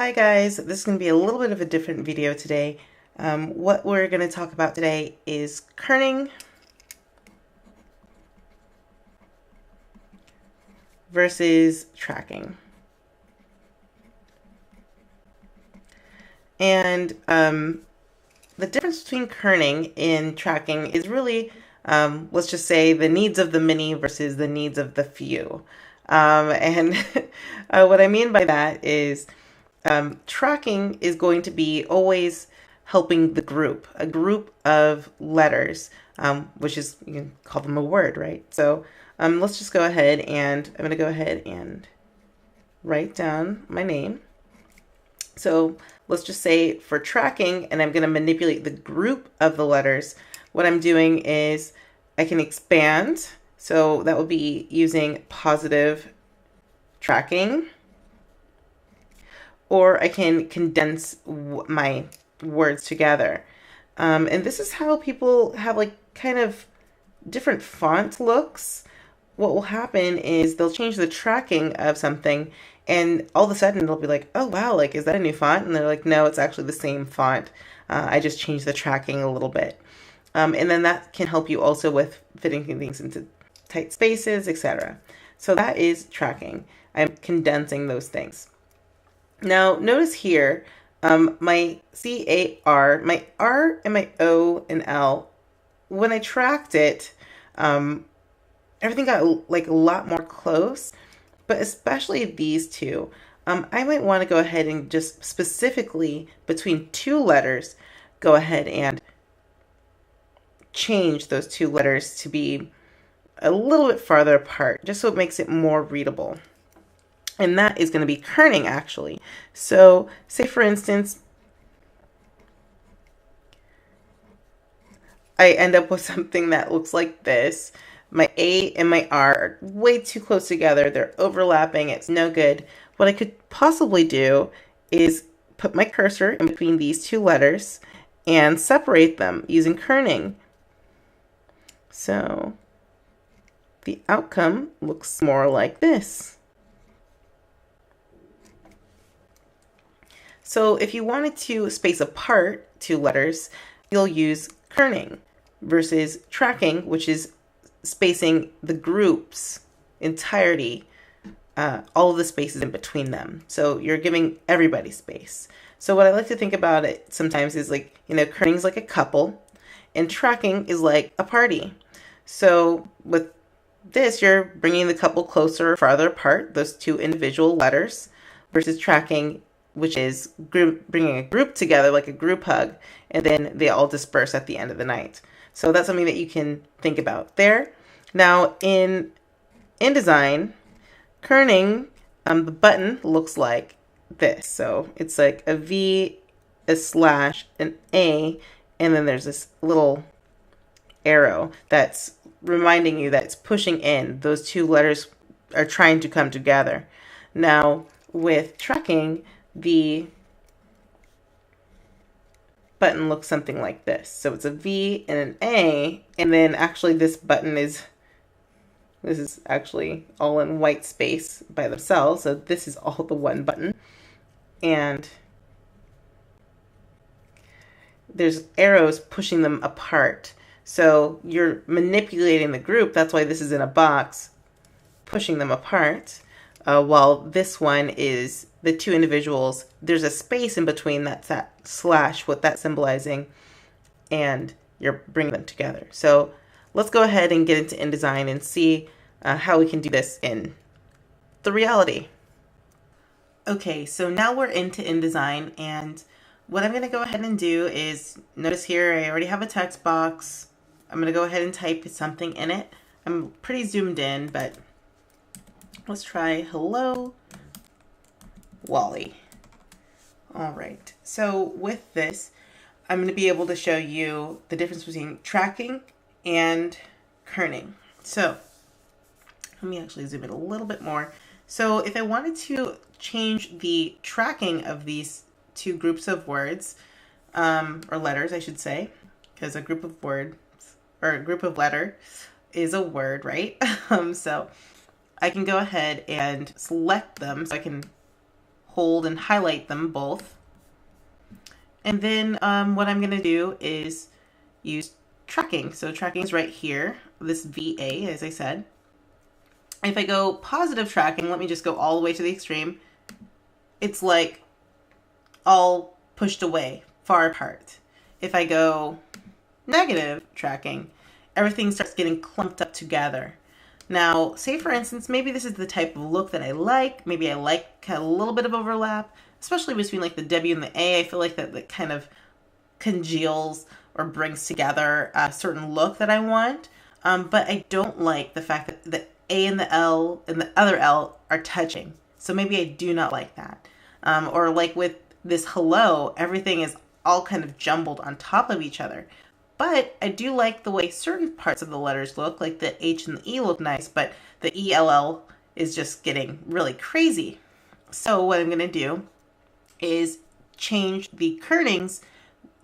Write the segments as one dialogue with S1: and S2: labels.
S1: Hi guys, this is going to be a little bit of a different video today. What we're going to talk about today is kerning versus tracking. And the difference between kerning and tracking is really, let's just say, the needs of the many versus the needs of the few. And what I mean by that is tracking is going to be always helping the group, a group of letters, which is, you can call them a word, right? So let's just go ahead and I'm going to go ahead and write down my name. So let's just say for tracking, and I'm going to manipulate the group of the letters. What I'm doing is I can expand. So that would be using positive tracking, or I can condense my words together. And this is how people have like kind of different font looks. What will happen is they'll change the tracking of something and all of a sudden it'll be like, oh wow, like, is that a new font? And they're like, no, it's actually the same font. I just changed the tracking a little bit. And then that can help you also with fitting things into tight spaces, etc. So that is tracking. I'm condensing those things. Now notice here, my C-A-R, my R and my O and L, when I tracked it, everything got like a lot more close, but especially these two. I might want to go ahead and just specifically between two letters, go ahead and change those two letters to be a little bit farther apart, just so it makes it more readable. And that is going to be kerning actually. So say for instance, I end up with something that looks like this. My A and my R are way too close together. They're overlapping. It's no good. What I could possibly do is put my cursor in between these two letters and separate them using kerning. So the outcome looks more like this. So if you wanted to space apart two letters, you'll use kerning versus tracking, which is spacing the group's entirety, all of the spaces in between them. So you're giving everybody space. So what I like to think about it sometimes is like, kerning's like a couple and tracking is like a party. So with this, you're bringing the couple closer or farther apart, those two individual letters, versus tracking, which is bringing a group together like a group hug, and then they all disperse at the end of the night. So that's something that you can think about there. Now in InDesign, kerning, the button looks like this. So it's like a V, a slash, an A, and then there's this little arrow that's reminding you that it's pushing in. Those two letters are trying to come together. Now with tracking, the button looks something like this. So it's a V and an A, and then actually this is actually all in white space by themselves. So this is all the one button. And there's arrows pushing them apart. So you're manipulating the group. That's why this is in a box, pushing them apart. While this one is the two individuals, there's a space in between that's that slash, what that's symbolizing, and you're bringing them together. So let's go ahead and get into InDesign and see how we can do this in the reality. Okay, so now we're into InDesign, and what I'm going to go ahead and do is, notice here I already have a text box. I'm going to go ahead and type something in it. I'm pretty zoomed in, but let's try hello, Wally. All right, so with this, I'm going to be able to show you the difference between tracking and kerning. So let me actually zoom in a little bit more. So if I wanted to change the tracking of these two groups of words, or letters, I should say, because a group of words or a group of letter is a word, right? So I can go ahead and select them. So I can hold and highlight them both. And then what I'm going to do is use tracking. So tracking is right here, this VA, as I said. If I go positive tracking, let me just go all the way to the extreme. It's like all pushed away, far apart. If I go negative tracking, everything starts getting clumped up together. Now, say for instance, maybe this is the type of look that I like. Maybe I like a little bit of overlap, especially between like the W and the A. I feel like that kind of congeals or brings together a certain look that I want. But I don't like the fact that the A and the L and the other L are touching. So maybe I do not like that. Or like with this hello, everything is all kind of jumbled on top of each other. But I do like the way certain parts of the letters look, like the H and the E look nice, but the ELL is just getting really crazy. So what I'm going to do is change the kernings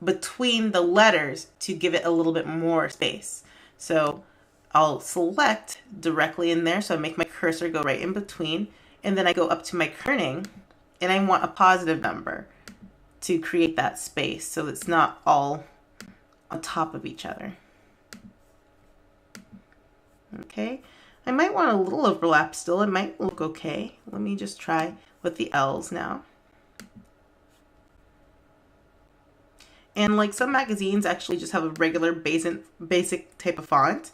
S1: between the letters to give it a little bit more space. So I'll select directly in there, so I make my cursor go right in between, and then I go up to my kerning, and I want a positive number to create that space so it's not all on top of each other. Okay, I might want a little overlap still. It might look okay. Let me just try with the L's now. And like some magazines actually just have a regular basic type of font,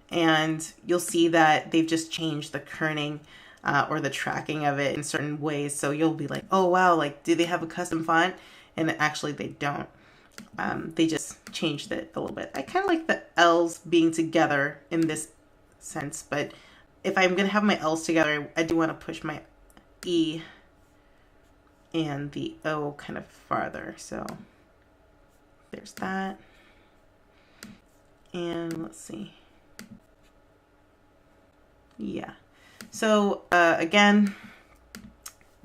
S1: and you'll see that they've just changed the kerning or the tracking of it in certain ways. So you'll be like, oh wow, like do they have a custom font? And actually they don't. They just changed it a little bit. I kind of like the L's being together in this sense, but if I'm going to have my L's together, I do want to push my E and the O kind of farther. So there's that. And let's see. Yeah. So again,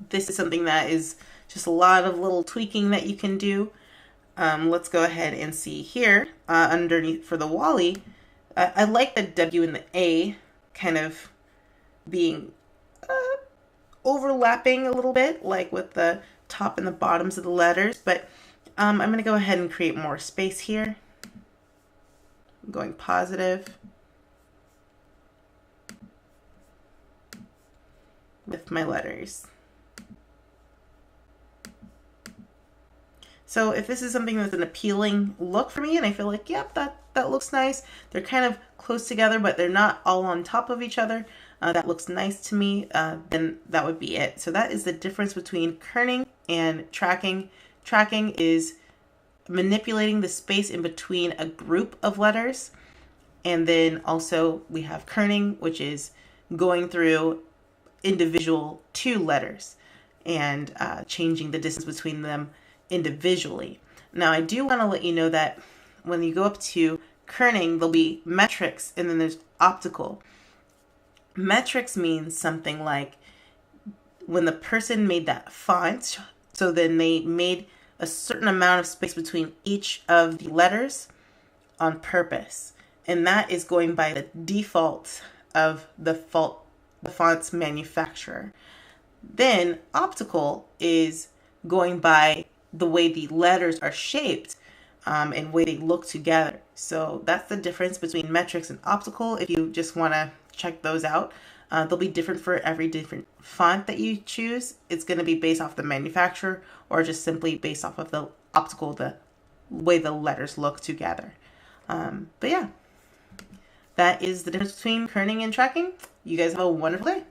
S1: this is something that is just a lot of little tweaking that you can do. Let's go ahead and see here underneath for the Wally. I like the W and the A kind of being overlapping a little bit, like with the top and the bottoms of the letters, but I'm going to go ahead and create more space here. I'm going positive with my letters. So if this is something that's an appealing look for me and I feel like, yep, that looks nice. They're kind of close together, but they're not all on top of each other. That looks nice to me. Then that would be it. So that is the difference between kerning and tracking. Tracking is manipulating the space in between a group of letters. And then also we have kerning, which is going through individual two letters and changing the distance between them individually. Now I do want to let you know that when you go up to kerning, there'll be metrics and then there's optical. Metrics means something like when the person made that font, so then they made a certain amount of space between each of the letters on purpose. And that is going by the default of the font's manufacturer. Then optical is going by the way the letters are shaped and way they look together. So that's the difference between metrics and optical. If you just want to check those out, they'll be different for every different font that you choose. It's going to be based off the manufacturer or just simply based off of the optical, the way the letters look together. But yeah, that is the difference between kerning and tracking. You guys have a wonderful day.